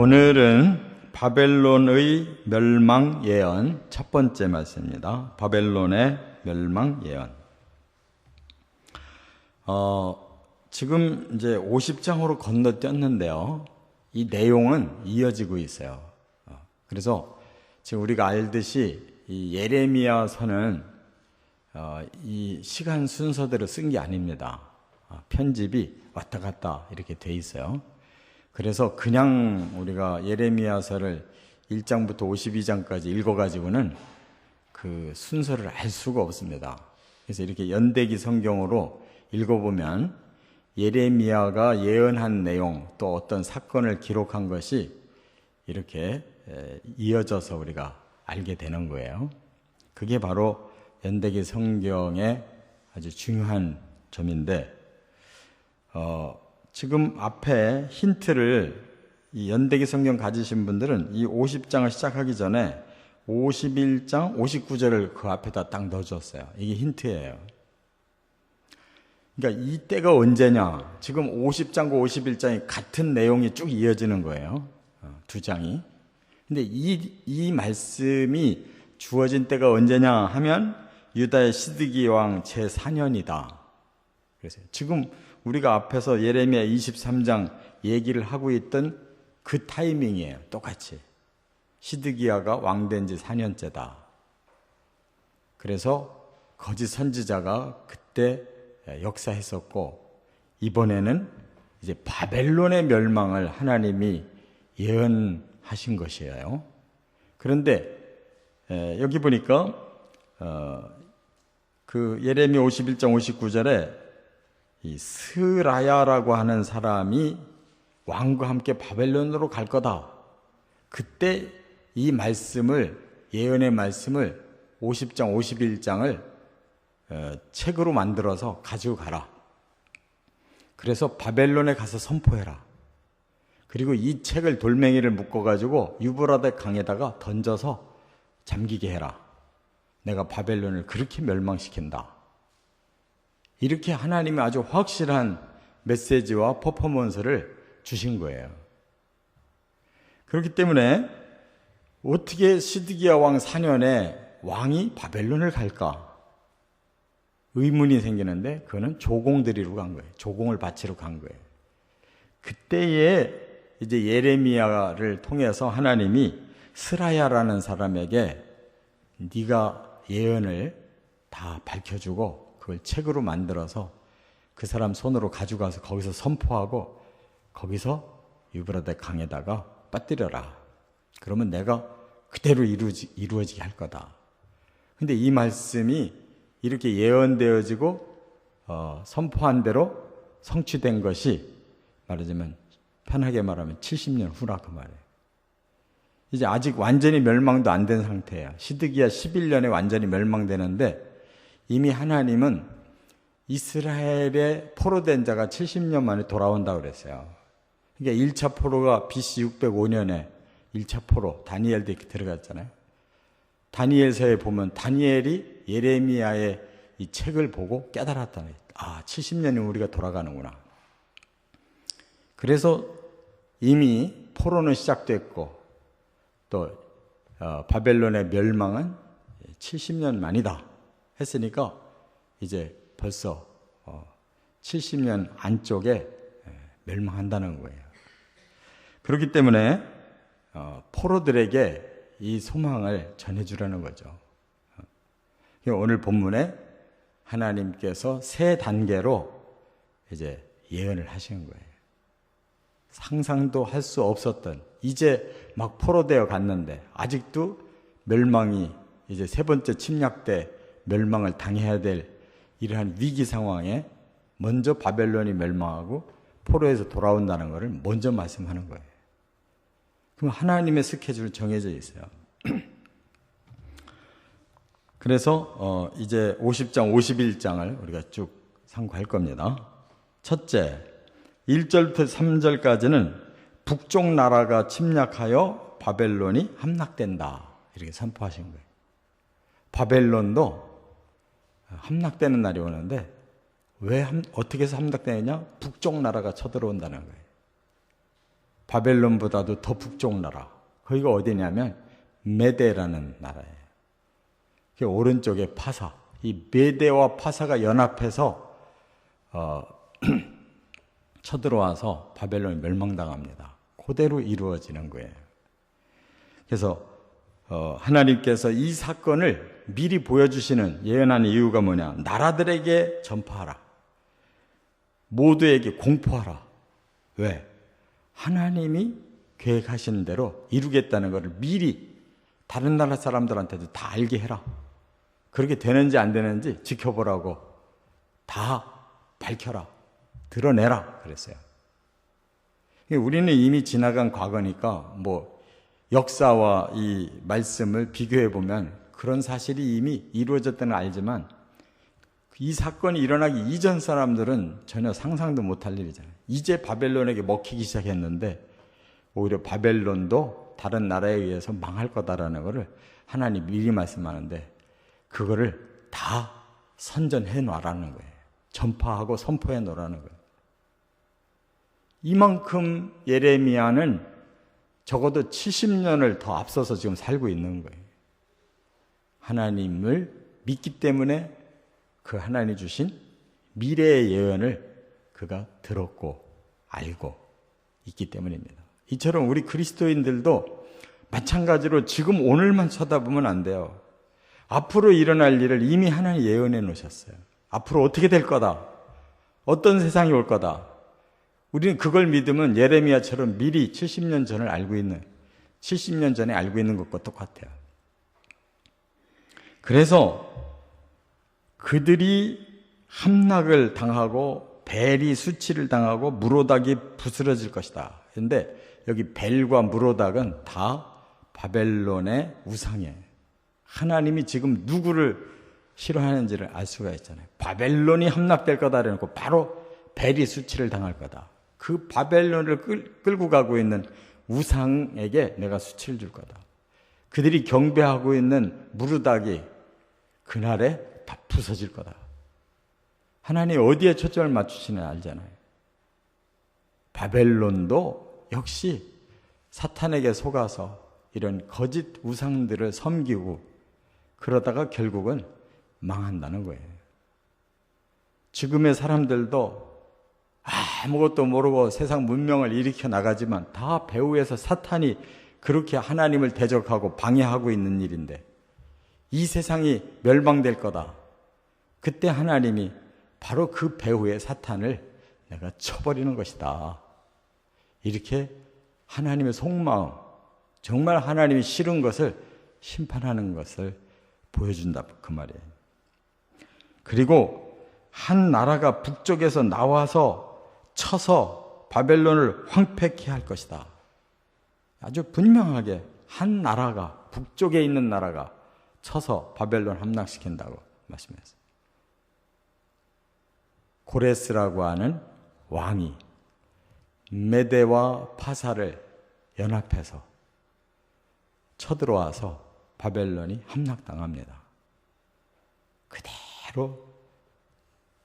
오늘은 바벨론의 멸망 예언 첫 번째 말씀입니다. 바벨론의 멸망 예언. 지금 이제 50장으로 건너뛰었는데요. 이 내용은 이어지고 있어요. 그래서 지금 우리가 알듯이 이 예레미야서는 이 시간 순서대로 쓴 게 아닙니다. 편집이 왔다 갔다 이렇게 돼 있어요. 그래서 그냥 우리가 예레미야서를 1장부터 52장까지 읽어가지고는 그 순서를 알 수가 없습니다. 그래서 이렇게 연대기 성경으로 읽어보면 예레미야가 예언한 내용 또 어떤 사건을 기록한 것이 이렇게 이어져서 우리가 알게 되는 거예요. 그게 바로 연대기 성경의 아주 중요한 점인데 지금 앞에 힌트를 이 연대기 성경 가지신 분들은 이 50장을 시작하기 전에 51장, 59절을 그 앞에다 딱 넣어줬어요. 이게 힌트예요. 그러니까 이 때가 언제냐? 지금 50장과 51장이 같은 내용이 쭉 이어지는 거예요. 두 장이. 근데 이 말씀이 주어진 때가 언제냐 하면 유다의 시드기 왕 제4년이다. 그래서 지금 우리가 앞에서 예레미야 23장 얘기를 하고 있던 그 타이밍이에요. 똑같이. 시드기야가 왕된 지 4년째다. 그래서 거짓 선지자가 그때 역사했었고 이번에는 이제 바벨론의 멸망을 하나님이 예언하신 것이에요. 그런데 여기 보니까 그 예레미야 51장 59절에 이 스라야라고 하는 사람이 왕과 함께 바벨론으로 갈 거다. 그때 이 말씀을 예언의 말씀을 50장 51장을 책으로 만들어서 가지고 가라. 그래서 바벨론에 가서 선포해라. 그리고 이 책을 돌멩이를 묶어가지고 유브라데 강에다가 던져서 잠기게 해라. 내가 바벨론을 그렇게 멸망시킨다. 이렇게 하나님이 아주 확실한 메시지와 퍼포먼스를 주신 거예요. 그렇기 때문에 어떻게 시드기야 왕 4년에 왕이 바벨론을 갈까? 의문이 생기는데 그거는 조공드리러 간 거예요. 조공을 바치러 간 거예요. 그때에 이제 예레미야를 통해서 하나님이 스라야라는 사람에게 네가 예언을 다 밝혀주고 그걸 책으로 만들어서 그 사람 손으로 가져가서 거기서 선포하고 거기서 유브라데 강에다가 빠뜨려라. 그러면 내가 그대로 이루어지게 할 거다. 근데 이 말씀이 이렇게 예언되어지고 선포한 대로 성취된 것이 말하자면 편하게 말하면 70년 후라 그 말이에요. 이제 아직 완전히 멸망도 안 된 상태예요. 시드기야 11년에 완전히 멸망되는데 이미 하나님은 이스라엘의 포로된 자가 70년 만에 돌아온다고 그랬어요. 그러니까 1차 포로가 BC 605년에 1차 포로 다니엘도 이렇게 들어갔잖아요. 다니엘서에 보면 다니엘이 예레미야의 이 책을 보고 깨달았다는 거예요. 70년이 우리가 돌아가는구나. 그래서 이미 포로는 시작됐고 또 바벨론의 멸망은 70년 만이다 했으니까 이제 벌써 70년 안쪽에 멸망한다는 거예요. 그렇기 때문에 포로들에게 이 소망을 전해주려는 거죠. 오늘 본문에 하나님께서 세 단계로 이제 예언을 하시는 거예요. 상상도 할 수 없었던 이제 막 포로되어 갔는데 아직도 멸망이 이제 세 번째 침략 때 멸망을 당해야 될 이러한 위기 상황에 먼저 바벨론이 멸망하고 포로에서 돌아온다는 것을 먼저 말씀하는 거예요. 그럼 하나님의 스케줄은 정해져 있어요. 그래서 이제 50장, 51장을 우리가 쭉 상고할 겁니다. 첫째, 1절부터 3절까지는 북쪽 나라가 침략하여 바벨론이 함락된다. 이렇게 선포하신 거예요. 바벨론도 함락되는 날이 오는데 어떻게 해서 함락되느냐? 북쪽 나라가 쳐들어온다는 거예요. 바벨론보다도 더 북쪽 나라. 거기가 어디냐면 메데라는 나라예요. 그 오른쪽에 파사. 이 메데와 파사가 연합해서 쳐들어와서 바벨론이 멸망당합니다. 그대로 이루어지는 거예요. 그래서 하나님께서 이 사건을 미리 보여주시는 예언하는 이유가 뭐냐? 나라들에게 전파하라. 모두에게 공포하라. 왜? 하나님이 계획하신 대로 이루겠다는 것을 미리 다른 나라 사람들한테도 다 알게 해라. 그렇게 되는지 안 되는지 지켜보라고 다 밝혀라. 드러내라. 그랬어요. 우리는 이미 지나간 과거니까 역사와 이 말씀을 비교해 보면 그런 사실이 이미 이루어졌다는 걸 알지만 이 사건이 일어나기 이전 사람들은 전혀 상상도 못할 일이잖아요. 이제 바벨론에게 먹히기 시작했는데 오히려 바벨론도 다른 나라에 의해서 망할 거다라는 것을 하나님 미리 말씀하는데 그거를 다 선전해 놔라는 거예요. 전파하고 선포해 놓으라는 거예요. 이만큼 예레미야는 적어도 70년을 더 앞서서 지금 살고 있는 거예요. 하나님을 믿기 때문에 그 하나님이 주신 미래의 예언을 그가 들었고 알고 있기 때문입니다. 이처럼 우리 그리스도인들도 마찬가지로 지금 오늘만 쳐다보면 안 돼요. 앞으로 일어날 일을 이미 하나님 예언해 놓으셨어요. 앞으로 어떻게 될 거다. 어떤 세상이 올 거다. 우리는 그걸 믿으면 예레미야처럼 미리 70년 전에 알고 있는 것과 똑같아요. 그래서 그들이 함락을 당하고 벨이 수치를 당하고 무로닥이 부스러질 것이다. 그런데 여기 벨과 무로닥은 다 바벨론의 우상이에요. 하나님이 지금 누구를 싫어하는지를 알 수가 있잖아요. 바벨론이 함락될 거다 그래놓고 바로 벨이 수치를 당할 거다. 그 바벨론을 끌고 가고 있는 우상에게 내가 수치를 줄 거다. 그들이 경배하고 있는 무르닥이 그날에 다 부서질 거다. 하나님이 어디에 초점을 맞추시는지 알잖아요. 바벨론도 역시 사탄에게 속아서 이런 거짓 우상들을 섬기고 그러다가 결국은 망한다는 거예요. 지금의 사람들도 아무것도 모르고 세상 문명을 일으켜 나가지만 다 배후에서 사탄이 그렇게 하나님을 대적하고 방해하고 있는 일인데 이 세상이 멸망될 거다. 그때 하나님이 바로 그 배후의 사탄을 내가 쳐버리는 것이다. 이렇게 하나님의 속마음, 정말 하나님이 싫은 것을 심판하는 것을 보여준다. 그 말이에요. 그리고 한 나라가 북쪽에서 나와서 쳐서 바벨론을 황폐케 할 것이다. 아주 분명하게 한 나라가, 북쪽에 있는 나라가 쳐서 바벨론 함락시킨다고 말씀했어요. 고레스라고 하는 왕이 메데와 파사를 연합해서 쳐들어와서 바벨론이 함락당합니다. 그대로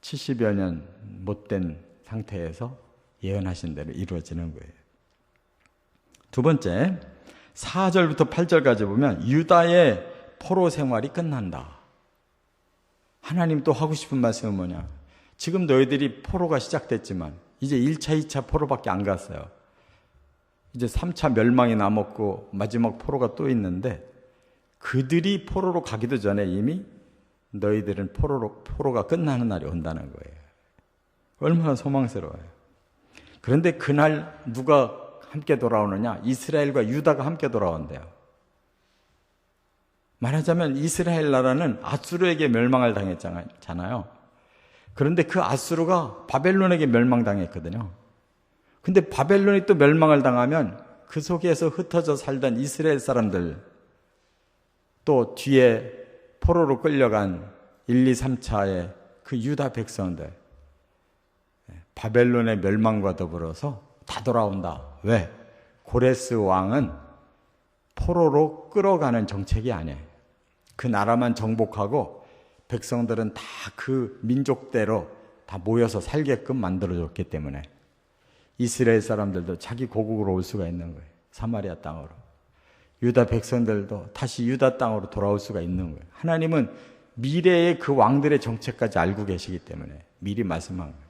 70여 년 못된 상태에서 예언하신 대로 이루어지는 거예요. 두 번째, 4절부터 8절까지 보면 유다의 포로 생활이 끝난다. 하나님 또 하고 싶은 말씀은 뭐냐? 지금 너희들이 포로가 시작됐지만 이제 1차, 2차 포로밖에 안 갔어요. 이제 3차 멸망이 남았고 마지막 포로가 또 있는데 그들이 포로로 가기도 전에 이미 너희들은 포로가 끝나는 날이 온다는 거예요. 얼마나 소망스러워요. 그런데 그날 누가 함께 돌아오느냐? 이스라엘과 유다가 함께 돌아온대요. 말하자면 이스라엘 나라는 아수르에게 멸망을 당했잖아요. 그런데 그 아수르가 바벨론에게 멸망당했거든요. 근데 바벨론이 또 멸망을 당하면 그 속에서 흩어져 살던 이스라엘 사람들, 또 뒤에 포로로 끌려간 1, 2, 3차의 그 유다 백성들, 바벨론의 멸망과 더불어서 다 돌아온다. 왜? 고레스 왕은 포로로 끌어가는 정책이 아니에요. 그 나라만 정복하고 백성들은 다 그 민족대로 다 모여서 살게끔 만들어줬기 때문에 이스라엘 사람들도 자기 고국으로 올 수가 있는 거예요. 사마리아 땅으로. 유다 백성들도 다시 유다 땅으로 돌아올 수가 있는 거예요. 하나님은 미래의 그 왕들의 정체까지 알고 계시기 때문에 미리 말씀한 거예요.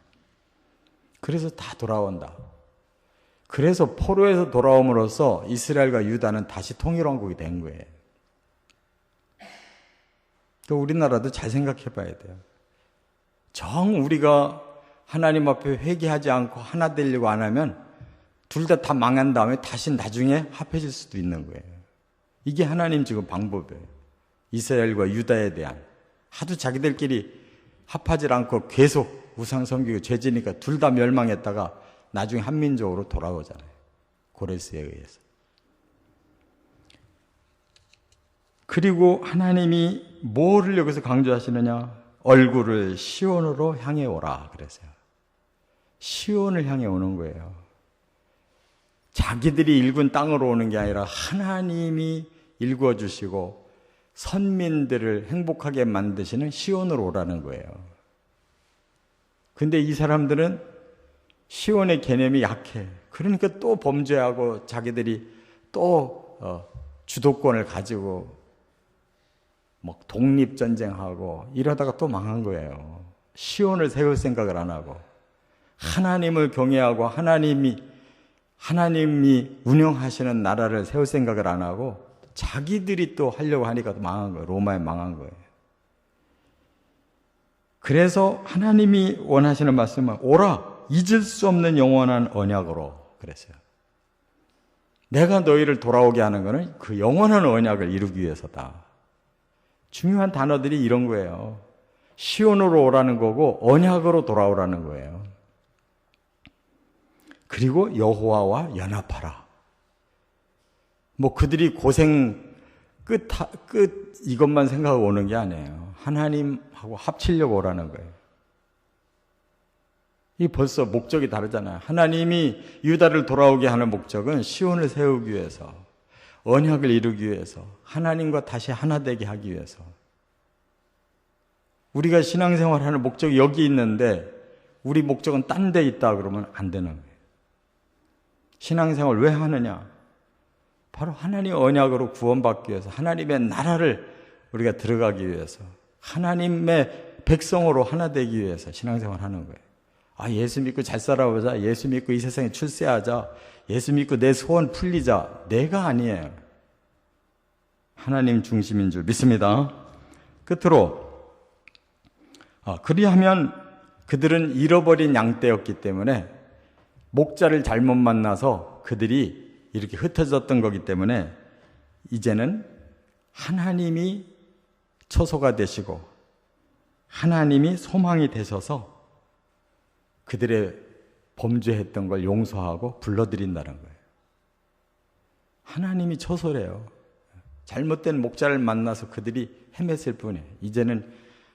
그래서 다 돌아온다. 그래서 포로에서 돌아옴으로써 이스라엘과 유다는 다시 통일왕국이 된 거예요. 또 우리나라도 잘 생각해 봐야 돼요. 정 우리가 하나님 앞에 회개하지 않고 하나 되려고 안 하면 둘 다 망한 다음에 다시 나중에 합해질 수도 있는 거예요. 이게 하나님 지금 방법이에요. 이스라엘과 유다에 대한. 하도 자기들끼리 합하지 않고 계속 우상 섬기고 죄지니까 둘 다 멸망했다가 나중에 한민족으로 돌아오잖아요. 고레스에 의해서. 그리고 하나님이 뭐를 여기서 강조하시느냐? 얼굴을 시온으로 향해 오라 그랬어요. 시온을 향해 오는 거예요. 자기들이 일군 땅으로 오는 게 아니라 하나님이 일구어 주시고 선민들을 행복하게 만드시는 시온으로 오라는 거예요. 근데 이 사람들은 시온의 개념이 약해. 그러니까 또 범죄하고 자기들이 또 주도권을 가지고 막 독립전쟁하고 이러다가 또 망한 거예요. 시온을 세울 생각을 안 하고 하나님을 경외하고 하나님이 운영하시는 나라를 세울 생각을 안 하고 자기들이 또 하려고 하니까 또 망한 거예요. 로마에 망한 거예요. 그래서 하나님이 원하시는 말씀은 오라 잊을 수 없는 영원한 언약으로 그랬어요. 내가 너희를 돌아오게 하는 것은 그 영원한 언약을 이루기 위해서다. 중요한 단어들이 이런 거예요. 시온으로 오라는 거고 언약으로 돌아오라는 거예요. 그리고 여호와와 연합하라. 뭐 그들이 고생 끝 이것만 생각하고 오는 게 아니에요. 하나님하고 합치려고 오라는 거예요. 이 벌써 목적이 다르잖아요. 하나님이 유다를 돌아오게 하는 목적은 시온을 세우기 위해서, 언약을 이루기 위해서, 하나님과 다시 하나 되게 하기 위해서. 우리가 신앙생활하는 목적이 여기 있는데 우리 목적은 딴 데 있다 그러면 안 되는 거예요. 신앙생활 왜 하느냐? 바로 하나님의 언약으로 구원받기 위해서, 하나님의 나라를 우리가 들어가기 위해서, 하나님의 백성으로 하나 되기 위해서 신앙생활 하는 거예요. 아, 예수 믿고 잘 살아보자. 예수 믿고 이 세상에 출세하자. 예수 믿고 내 소원 풀리자. 내가 아니에요. 하나님 중심인 줄 믿습니다. 끝으로 그리하면 그들은 잃어버린 양떼였기 때문에 목자를 잘못 만나서 그들이 이렇게 흩어졌던 거기 때문에 이제는 하나님이 처소가 되시고 하나님이 소망이 되셔서 그들의 범죄했던 걸 용서하고 불러들인다는 거예요. 하나님이 처소래요. 잘못된 목자를 만나서 그들이 헤맸을 뿐이에요. 이제는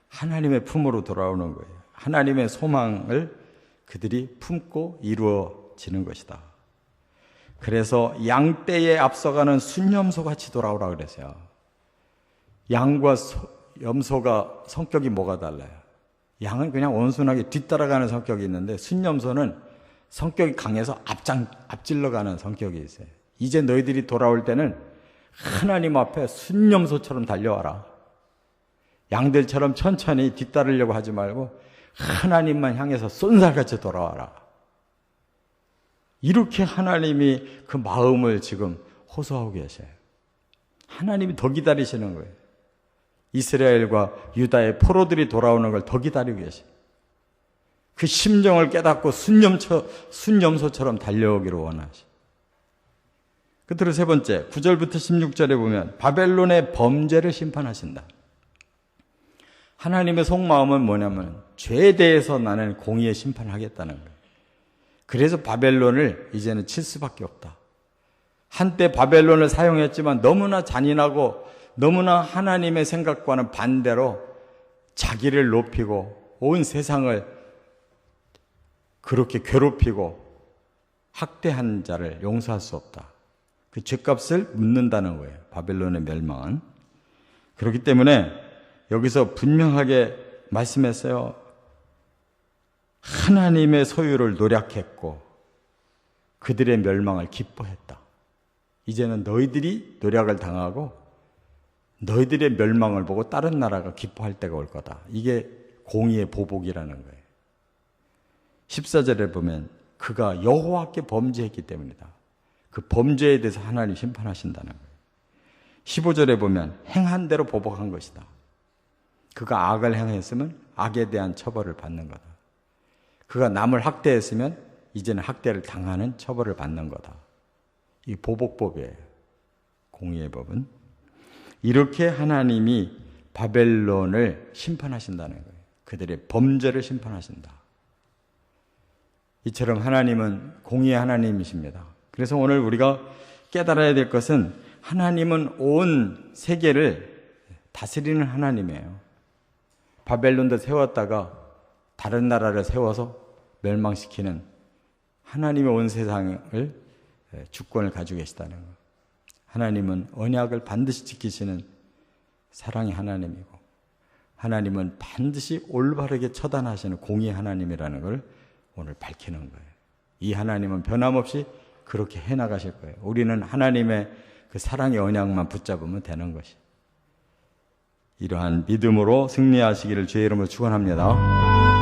하나님의 품으로 돌아오는 거예요. 하나님의 소망을 그들이 품고 이루어지는 것이다. 그래서 양떼에 앞서가는 순염소같이 돌아오라 그랬어요. 양과 염소가 성격이 뭐가 달라요? 양은 그냥 온순하게 뒤따라가는 성격이 있는데 순염소는 성격이 강해서 앞질러가는 성격이 있어요. 이제 너희들이 돌아올 때는 하나님 앞에 순염소처럼 달려와라. 양들처럼 천천히 뒤따르려고 하지 말고 하나님만 향해서 쏜살같이 돌아와라. 이렇게 하나님이 그 마음을 지금 호소하고 계셔요. 하나님이 더 기다리시는 거예요. 이스라엘과 유다의 포로들이 돌아오는 걸 더 기다리고 계셔요. 그 심정을 깨닫고 순염소처럼 달려오기를 원하셔요. 끝으로 세 번째, 9절부터 16절에 보면 바벨론의 범죄를 심판하신다. 하나님의 속마음은 뭐냐면 죄에 대해서 나는 공의의 심판하겠다는 거예요. 그래서 바벨론을 이제는 칠 수밖에 없다. 한때 바벨론을 사용했지만 너무나 잔인하고 너무나 하나님의 생각과는 반대로 자기를 높이고 온 세상을 그렇게 괴롭히고 학대한 자를 용서할 수 없다. 그 죄값을 묻는다는 거예요. 바벨론의 멸망은. 그렇기 때문에 여기서 분명하게 말씀했어요. 하나님의 소유를 노략했고 그들의 멸망을 기뻐했다. 이제는 너희들이 노략을 당하고 너희들의 멸망을 보고 다른 나라가 기뻐할 때가 올 거다. 이게 공의의 보복이라는 거예요. 14절에 보면 그가 여호와께 범죄했기 때문이다. 그 범죄에 대해서 하나님 심판하신다는 거예요. 15절에 보면 행한 대로 보복한 것이다. 그가 악을 행했으면 악에 대한 처벌을 받는 거다. 그가 남을 학대했으면 이제는 학대를 당하는 처벌을 받는 거다. 이 보복법이에요. 공의의 법은. 이렇게 하나님이 바벨론을 심판하신다는 거예요. 그들의 범죄를 심판하신다. 이처럼 하나님은 공의의 하나님이십니다. 그래서 오늘 우리가 깨달아야 될 것은 하나님은 온 세계를 다스리는 하나님이에요. 바벨론도 세웠다가 다른 나라를 세워서 멸망시키는 하나님의 온 세상을 주권을 가지고 계시다는 것. 하나님은 언약을 반드시 지키시는 사랑의 하나님이고 하나님은 반드시 올바르게 처단하시는 공의의 하나님이라는 걸 오늘 밝히는 거예요. 이 하나님은 변함없이 그렇게 해나가실 거예요. 우리는 하나님의 그 사랑의 언약만 붙잡으면 되는 것이. 이러한 믿음으로 승리하시기를 주의 이름으로 축원합니다.